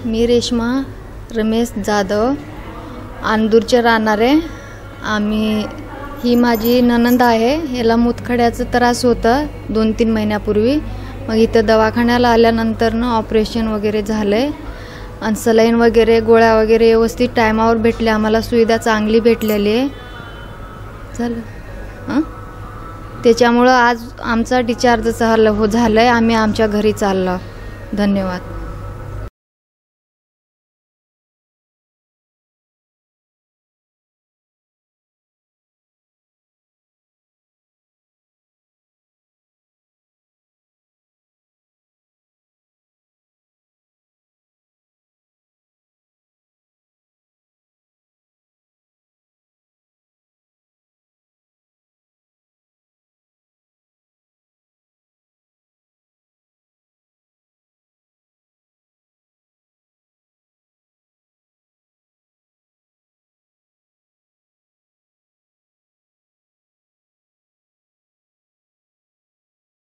मी रेश्मा रमेश जाधव, आंदूरचे राहणारे. ही माझी नणंद आहे. याला मूतखड्याचा त्रास होता 2-3 महिन्यापूर्वी. मग इथं दवाखान्याला आल्यानंतर ऑपरेशन वगैरे झालंय आणि सलाईन वगैरे गोळ्या वगैरे व्यवस्थित टायमावर भेटल्या. आम्हाला सुविधा चांगली भेटलेली आहे. झालं त्याच्यामुळं आज आमचा डिस्चार्ज झालाय. आम्ही आमच्या घरी चाललो. धन्यवाद.